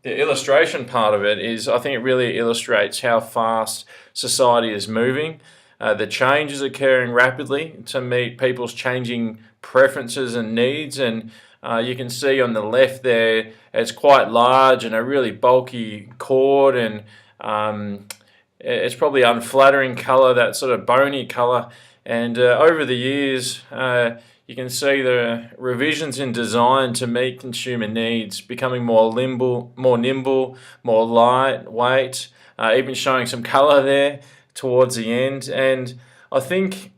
the illustration part of it is, I think it really illustrates how fast society is moving. The change is occurring rapidly to meet people's changing preferences and needs, and you can see on the left there it's quite large and a really bulky cord, and it's probably unflattering colour, that sort of bony colour. And over the years, you can see the revisions in design to meet consumer needs, becoming more nimble, more lightweight, even showing some colour there towards the end. And I think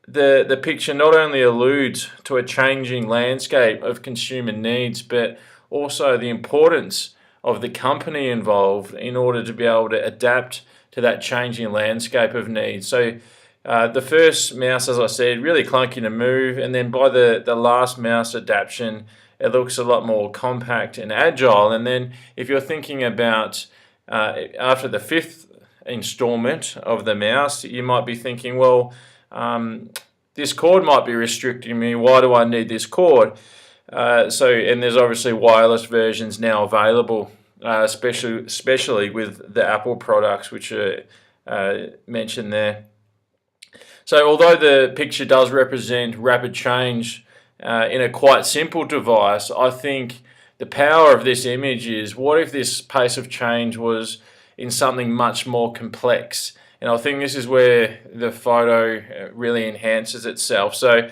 the picture not only alludes to a changing landscape of consumer needs, but also the importance of the company involved in order to be able to adapt to that changing landscape of needs. So the first mouse, as I said, really clunky to move, and then by the last mouse adaptation, it looks a lot more compact and agile. And then if you're thinking about after the fifth installment of the mouse, you might be thinking, well, this cord might be restricting me. Why do I need this cord? And there's obviously wireless versions now available, especially with the Apple products, which are mentioned there. So although the picture does represent rapid change in a quite simple device, I think the power of this image is, what if this pace of change was in something much more complex? And I think this is where the photo really enhances itself. So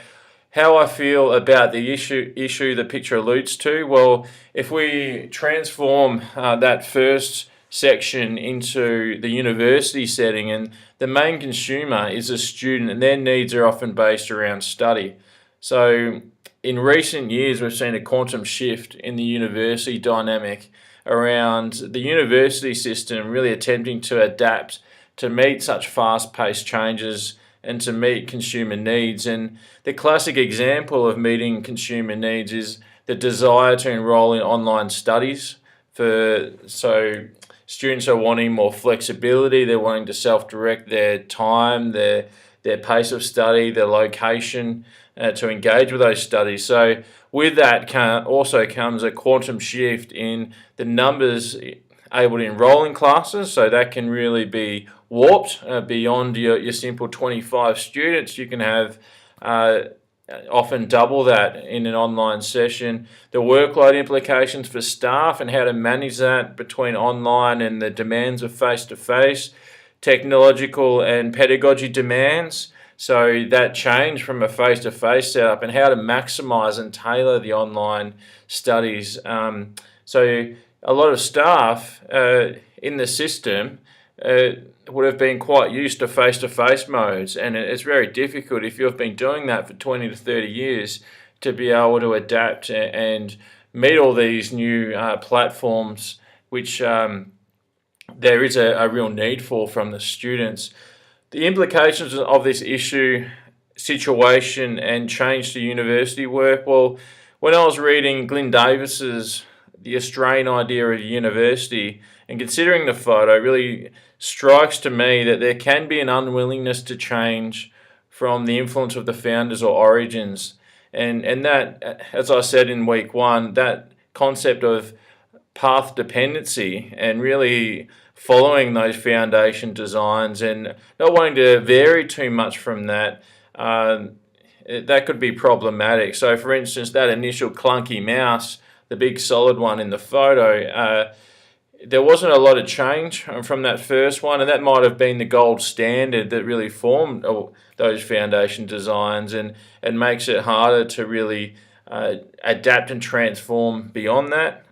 how I feel about the issue the picture alludes to, well, if we transform that first section into the university setting, and the main consumer is a student, and their needs are often based around study. So in recent years, we've seen a quantum shift in the university dynamic around the university system really attempting to adapt to meet such fast-paced changes and to meet consumer needs. And the classic example of meeting consumer needs is the desire to enroll in online studies. So students are wanting more flexibility, they're wanting to self-direct their time, their pace of study, their location to engage with those studies. So with that also comes a quantum shift in the numbers able to enroll in classes, so that can really be warped beyond your simple 25 students. You can have often double that in an online session. The workload implications for staff and how to manage that between online and the demands of face-to-face, technological and pedagogy demands. So that change from a face-to-face setup and how to maximize and tailor the online studies. So a lot of staff in the system would have been quite used to face-to-face modes, and it's very difficult if you've been doing that for 20 to 30 years to be able to adapt and meet all these new platforms, which there is a real need for from the students. The implications of this situation and change to university work, well, when I was reading Glyn Davis's The Australian Idea of University, and considering the photo, it really strikes to me that there can be an unwillingness to change from the influence of the founders or origins. And that, as I said in week one, that concept of path dependency and really following those foundation designs and not wanting to vary too much from that, that could be problematic. So for instance, that initial clunky mouse, the big solid one in the photo, there wasn't a lot of change from that first one, and that might have been the gold standard that really formed those foundation designs and makes it harder to really adapt and transform beyond that.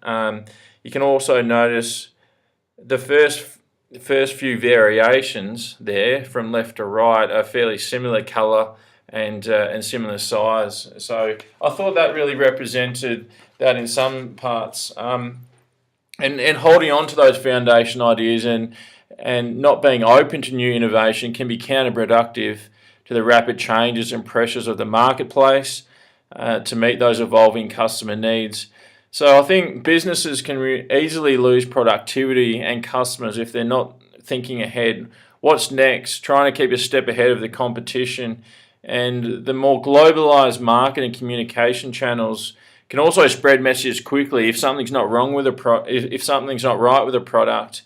You can also notice the first few variations there from left to right are fairly similar colour and similar size. So I thought that really represented that in some parts. And holding on to those foundation ideas and not being open to new innovation can be counterproductive to the rapid changes and pressures of the marketplace to meet those evolving customer needs. So I think businesses can easily lose productivity and customers if they're not thinking ahead. What's next? Trying to keep a step ahead of the competition. And the more globalized marketing communication channels can also spread messages quickly if something's not wrong with if something's not right with a product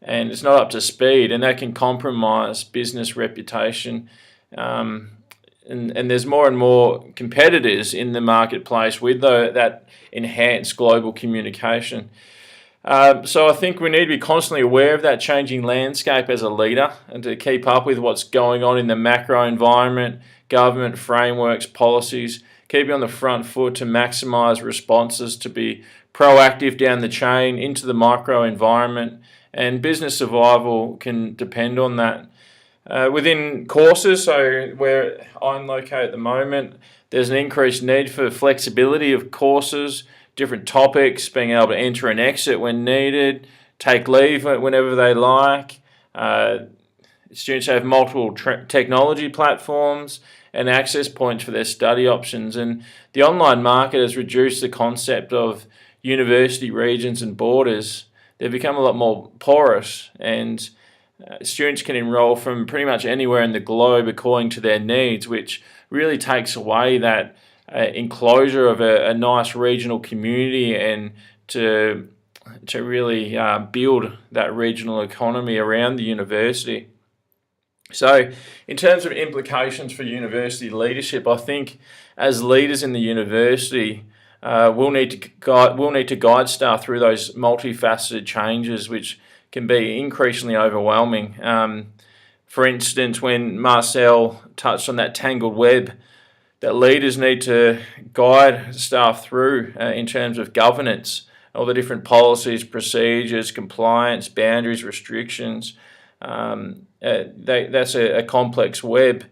and it's not up to speed, and that can compromise business reputation. And there's more and more competitors in the marketplace with that enhanced global communication. So I think we need to be constantly aware of that changing landscape as a leader and to keep up with what's going on in the macro environment, government frameworks, policies, keeping on the front foot to maximise responses, to be proactive down the chain into the micro environment, and business survival can depend on that. Within courses, so where I'm located at the moment, there's an increased need for flexibility of courses, different topics, being able to enter and exit when needed, take leave whenever they like. Students have multiple technology platforms and access points for their study options. And the online market has reduced the concept of university regions and borders. They've become a lot more porous, and students can enrol from pretty much anywhere in the globe according to their needs, which really takes away that enclosure of a nice regional community and to really build that regional economy around the university. So in terms of implications for university leadership, I think as leaders in the university, we'll need to guide staff through those multifaceted changes, which can be increasingly overwhelming. For instance, when Marcel touched on that tangled web that leaders need to guide staff through in terms of governance, all the different policies, procedures, compliance, boundaries, restrictions. That's a complex web.